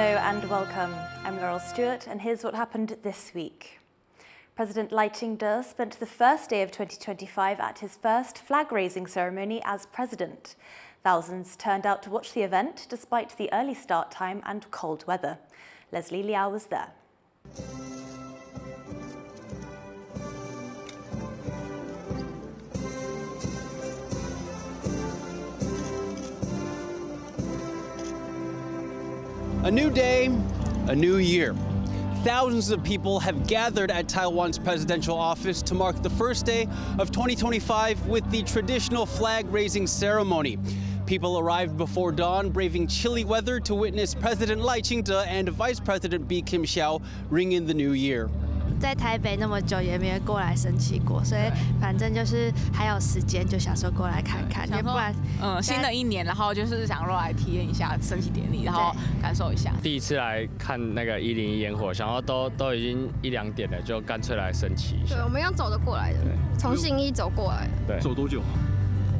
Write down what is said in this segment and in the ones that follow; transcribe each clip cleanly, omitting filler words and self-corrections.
Hello and welcome. I'm Laurel Stewart, and here's what happened this week. President Ching-te spent the first day of 2025 at his first flag-raising ceremony as president. Thousands turned out to watch the event despite the early start time and cold weather. Leslie Liao was there. A new day, a new year. Thousands of people have gathered at Taiwan's presidential office to mark the first day of 2025 with the traditional flag-raising ceremony. People arrived before dawn, braving chilly weather to witness President Ching-te and Vice President Bi Kim-hsiao ring in the new year. 在台北那么久也没有过来升旗过，所以反正就是还有时间，就想说过来看看，不然新的一年，然后就是想说来体验一下升旗典礼，然后感受一下。第一次来看那个101烟火，想要都已经1、2点了，就干脆来升旗一下。对，我们要走得过来的，从信义走过来。对，走多久啊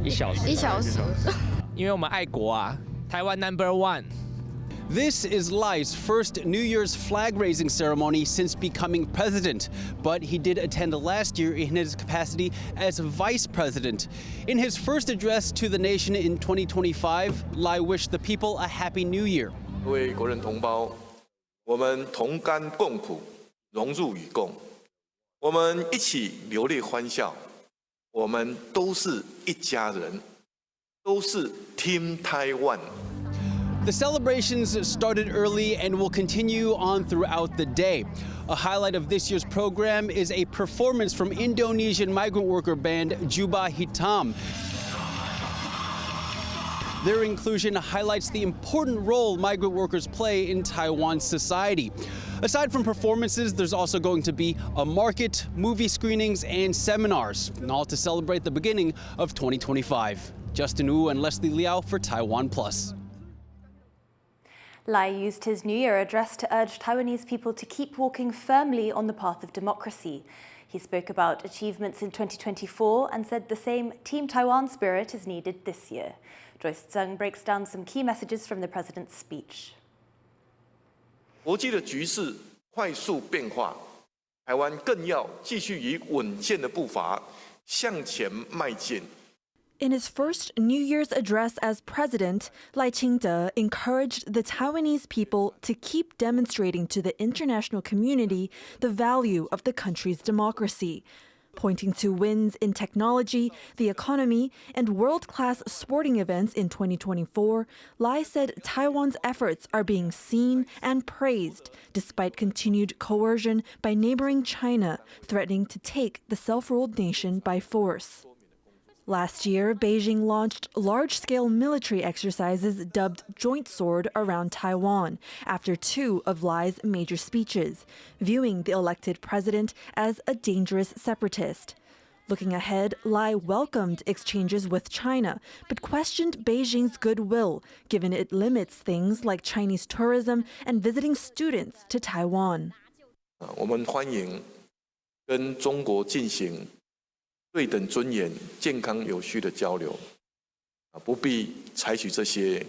？1小时。1小时。因为我们爱国啊，台湾 No.1。 This is Lai's first New Year's flag-raising ceremony since becoming president, but he did attend last year in his capacity as vice president. In his first address to the nation in 2025, Lai wished the people a happy new year. 各位国人同胞，我们同甘共苦，荣辱与共，我们一起流泪欢笑，我们都是一家人，都是 Team Taiwan。 The celebrations started early and will continue on throughout the day. A highlight of this year's program is a performance from Indonesian migrant worker band Juba Hitam. Their inclusion highlights the important role migrant workers play in Taiwan's society. Aside from performances, there's also going to be a market, movie screenings, and seminars, all to celebrate the beginning of 2025. Justin Wu and Leslie Liao for TaiwanPlus. Lai used his New Year address to urge Taiwanese people to keep walking firmly on the path of democracy. He spoke about achievements in 2024 and said the same Team Taiwan spirit is needed this year. Joyce Tseng breaks down some key messages from the president's speech. 国际的局势快速变化，台湾更要继续以稳健的步伐向前迈进。 In his first New Year's address as president, Ching-te encouraged the Taiwanese people to keep demonstrating to the international community the value of the country's democracy. Pointing to wins in technology, the economy, and world-class sporting events in 2024, Lai said Taiwan's efforts are being seen and praised despite continued coercion by neighboring China, threatening to take the self-ruled nation by force. Last year, Beijing launched large-scale military exercises dubbed Joint Sword around Taiwan after 2 of Lai's major speeches, viewing the elected president as a dangerous separatist. Looking ahead, Lai welcomed exchanges with China, but questioned Beijing's goodwill, given it limits things like Chinese tourism and visiting students to Taiwan. 我们欢迎跟中国进行 对等尊严、健康有序的交流，不必采取这些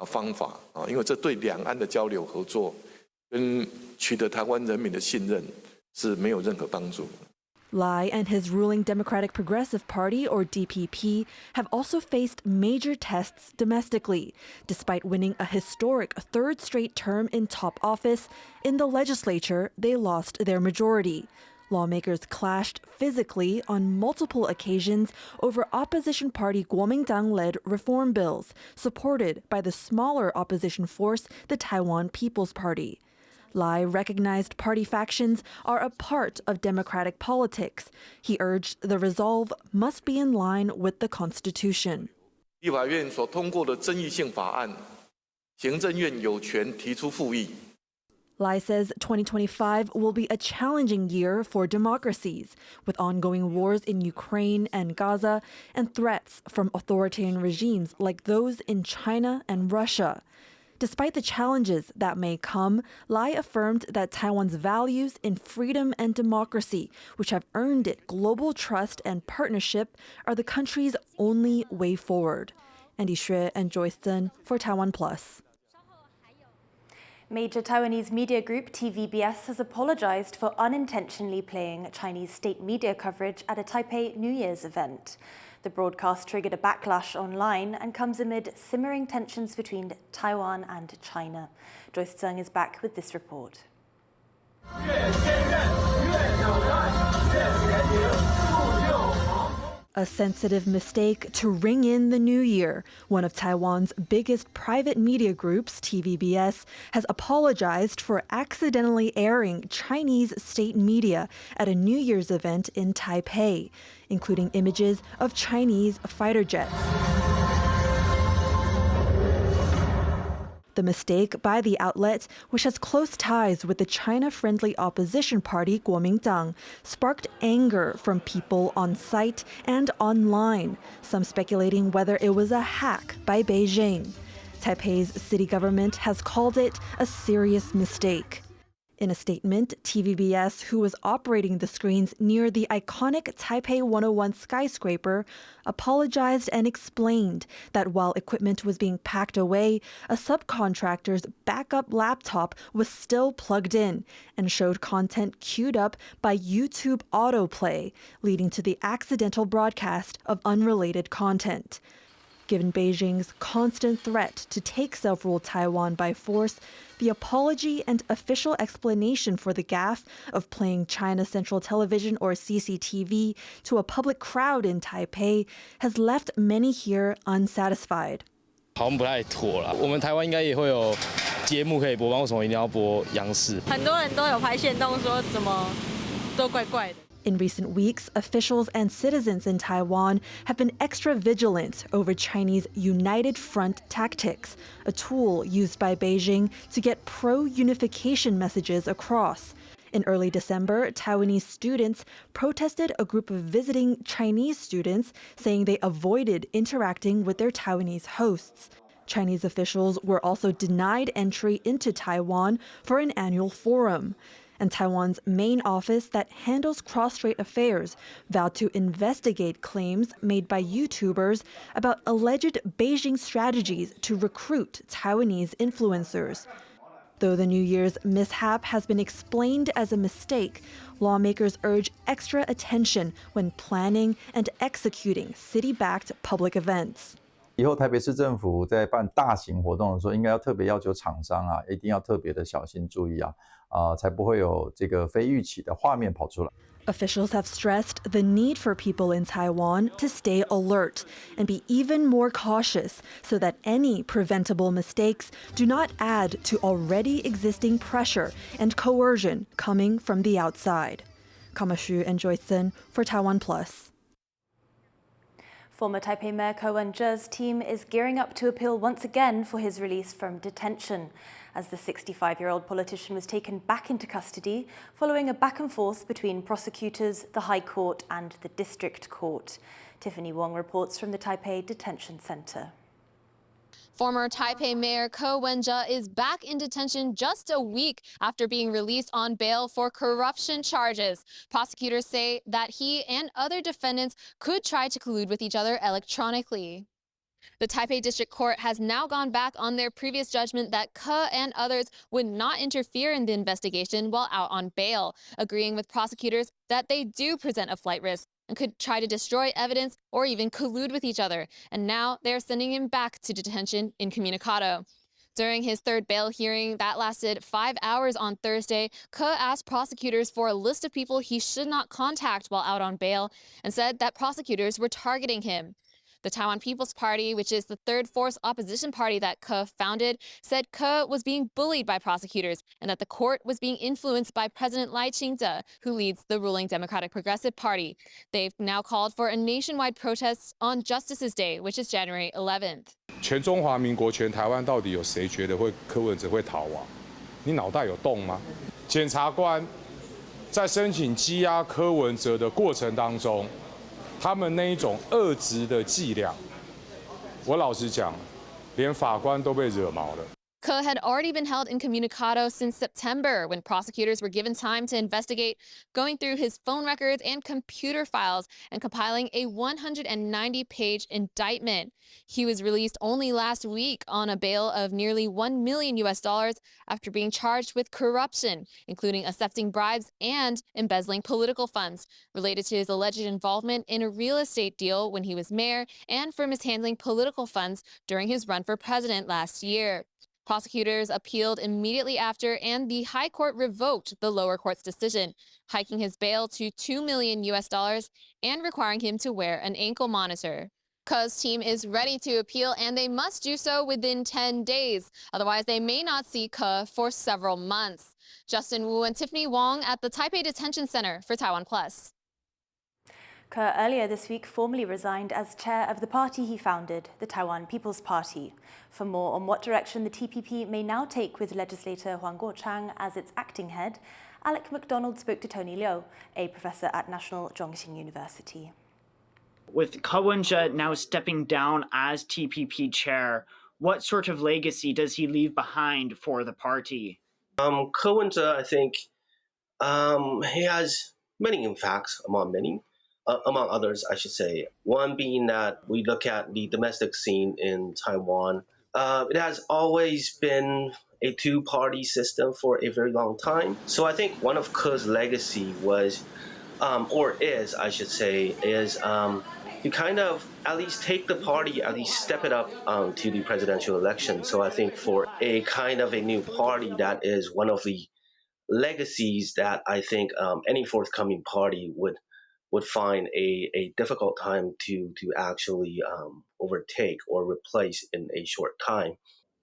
方法因为这对两岸的交流合作跟取得台湾人民的信任是没有任何帮助。 Lai and his ruling Democratic Progressive Party, or DPP, have also faced major tests domestically. Despite winning a historic 3rd straight term in top office, in the legislature, they lost their majority. Lawmakers clashed physically on multiple occasions over opposition party Kuomintang-led reform bills, supported by the smaller opposition force, the Taiwan People's Party. Lai recognized party factions are a part of democratic politics. He urged the resolve must be in line with the Constitution. 立法院所通过的争议性法案，行政院有权提出复议。 Lai says 2025 will be a challenging year for democracies, with ongoing wars in Ukraine and Gaza and threats from authoritarian regimes like those in China and Russia. Despite the challenges that may come, Lai affirmed that Taiwan's values in freedom and democracy, which have earned it global trust and partnership, are the country's only way forward. Andy Xue and Joyce Zhen for TaiwanPlus. Major Taiwanese media group TVBS has apologized for unintentionally playing Chinese state media coverage at a Taipei New Year's event. The broadcast triggered a backlash online and comes amid simmering tensions between Taiwan and China. Joyce Tseng is back with this report. A sensitive mistake to ring in the new year. One of Taiwan's biggest private media groups, TVBS, has apologized for accidentally airing Chinese state media at a New Year's event in Taipei, including images of Chinese fighter jets. The mistake by the outlet, which has close ties with the China-friendly opposition party Kuomintang, sparked anger from people on site and online, some speculating whether it was a hack by Beijing. Taipei's city government has called it a serious mistake. In a statement, TVBS, who was operating the screens near the iconic Taipei 101 skyscraper, apologized and explained that while equipment was being packed away, a subcontractor's backup laptop was still plugged in and showed content queued up by YouTube autoplay, leading to the accidental broadcast of unrelated content. Given Beijing's constant threat to take self-ruled Taiwan by force, the apology and official explanation for the gaffe of playing China Central Television or CCTV to a public crowd in Taipei has left many here unsatisfied. 好像不太妥了。我们台湾应该也会有节目可以播放，为什么一定要播央视？很多人都有拍限动说怎么都怪怪的。 In recent weeks, officials and citizens in Taiwan have been extra vigilant over Chinese United Front tactics, a tool used by Beijing to get pro-unification messages across. In early December, Taiwanese students protested a group of visiting Chinese students, saying they avoided interacting with their Taiwanese hosts. Chinese officials were also denied entry into Taiwan for an annual forum. And Taiwan's main office that handles cross-strait affairs vowed to investigate claims made by YouTubers about alleged Beijing strategies to recruit Taiwanese influencers. Though the New Year's mishap has been explained as a mistake, lawmakers urge extra attention when planning and executing city-backed public events. 以后台北市政府在办大型活动的时候，应该要特别要求厂商啊，一定要特别的小心注意啊，才不会有这个非预期的画面跑出来。 Officials have stressed the need for people in Taiwan to stay alert and be even more cautious so that any preventable mistakes do not add to already existing pressure and coercion coming from the outside. Kama Xu and Joyce Tseng for TaiwanPlus. Former Taipei Mayor Wen-je's team is gearing up to appeal once again for his release from detention, as the 65-year-old politician was taken back into custody following a back and forth between prosecutors, the High Court and the District Court. Tiffany Wong reports from the Taipei Detention Center. Former Taipei Mayor Wen-je is back in detention just a week after being released on bail for corruption charges. Prosecutors say that he and other defendants could try to collude with each other electronically. The Taipei District Court has now gone back on their previous judgment that Ke and others would not interfere in the investigation while out on bail, agreeing with prosecutors that they do present a flight risk and could try to destroy evidence or even collude with each other. And now they're sending him back to detention incommunicado. During his third bail hearing that lasted 5 hours on Thursday, Ke asked prosecutors for a list of people he should not contact while out on bail and said that prosecutors were targeting him. The Taiwan People's Party, which is the third force opposition party that Ke founded, said Ke was being bullied by prosecutors and that the court was being influenced by President Ching-te, who leads the ruling Democratic Progressive Party. They've now called for a nationwide protest on Justices Day, which is January 11th. 全中华民国、全台湾到底有谁觉得柯文哲会逃亡？你脑袋有洞吗？检察官在申请羁押柯文哲的过程当中，他们那一种恶质的伎俩，我老实讲，连法官都被惹毛了。Ke had already been held incommunicado since September when prosecutors were given time to investigate, going through his phone records and computer files and compiling a 190-page indictment. He was released only last week on a bail of nearly $1 million after being charged with corruption, including accepting bribes and embezzling political funds related to his alleged involvement in a real estate deal when he was mayor and for mishandling political funds during his run for president last year. Prosecutors appealed immediately after, and the High Court revoked the lower court's decision, hiking his bail to $2 million and requiring him to wear an ankle monitor. Ke's team is ready to appeal, and they must do so within 10 days. Otherwise, they may not see Ke for several months. Justin Wu and Tiffany Wong at the Taipei Detention Center for TaiwanPlus. Ke earlier this week formally resigned as chair of the party he founded, the Taiwan People's Party. For more on what direction the TPP may now take with legislator Huang Guochang as its acting head, Alec MacDonald spoke to Tony Liu, a professor at National Zhongxing University. With Wen-je now stepping down as TPP chair, what sort of legacy does he leave behind for the party? Wen-je, I think, he has many impacts among many. Among others, I should say. One being that we look at the domestic scene in Taiwan. It has always been a two-party system for a very long time. So I think one of Ke's legacy was, or is, I should say, is to kind of at least take the party, at least step it up to the presidential election. So I think for a kind of a new party, that is one of the legacies that I think any forthcoming party would find a difficult time to actually overtake or replace in a short time.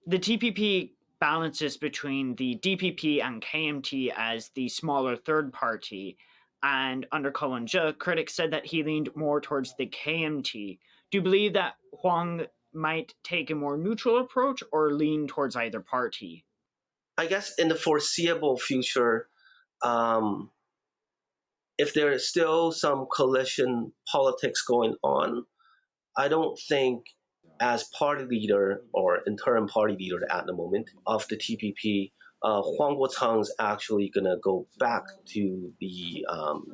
The TPP balances between the DPP and KMT as the smaller third party, and under Wen-je, critics said that he leaned more towards the KMT. Do you believe that Huang might take a more neutral approach or lean towards either party? I guess in the foreseeable future, if there is still some coalition politics going on, I don't think as party leader or interim party leader at the moment of the TPP, Huang Guochang is actually going to go back to the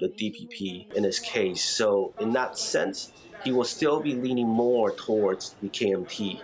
DPP in his case. So in that sense, he will still be leaning more towards the KMT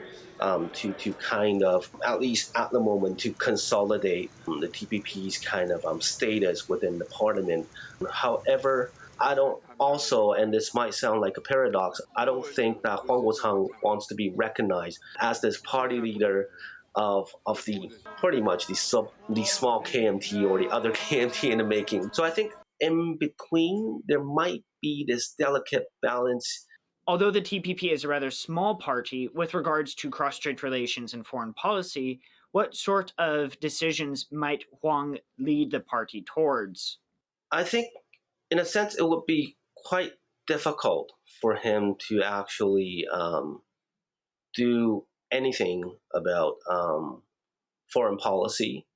to kind of, at least at the moment, to consolidate the TPP's kind of status within the parliament. However, I don't also, and this might sound like a paradox, I don't think that Huang Guochang wants to be recognized as this party leader of the pretty much the small KMT or the other KMT in the making. So I think in between there might be this delicate balance. Although the TPP is a rather small party with regards to cross-strait relations and foreign policy, what sort of decisions might Huang lead the party towards? I think, in a sense, it would be quite difficult for him to actually do anything about foreign policy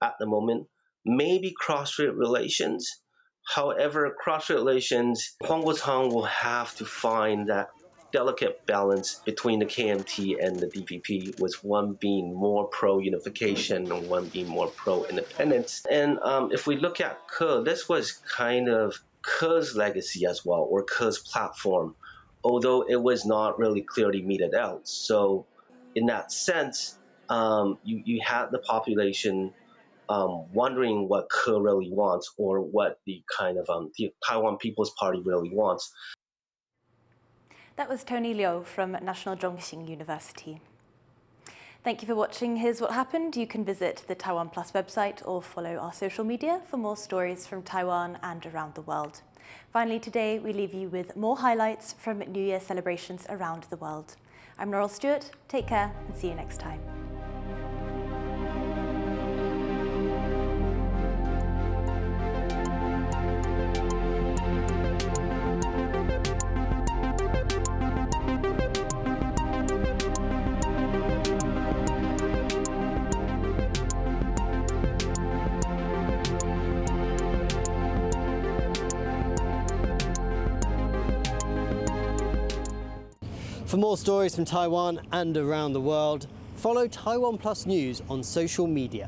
at the moment. Maybe cross-strait relations. However, cross-strait relations, Huang Guochang will have to find that delicate balance between the KMT and the DPP, with one being more pro-unification and one being more pro-independence. And if we look at Ke, this was kind of Ke's legacy as well, or Ke's platform, although it was not really clearly meted out. So in that sense, you had the population wondering what Ke really wants, or what the kind of the Taiwan People's Party really wants. That was Tony Liu from National Zhongxing University. Thank you for watching Here's What Happened. You can visit the TaiwanPlus website or follow our social media for more stories from Taiwan and around the world. Finally, today we leave you with more highlights from New Year celebrations around the world. I'm Laurel Stewart. Take care and see you next time. For more stories from Taiwan and around the world, Follow TaiwanPlus News on social media.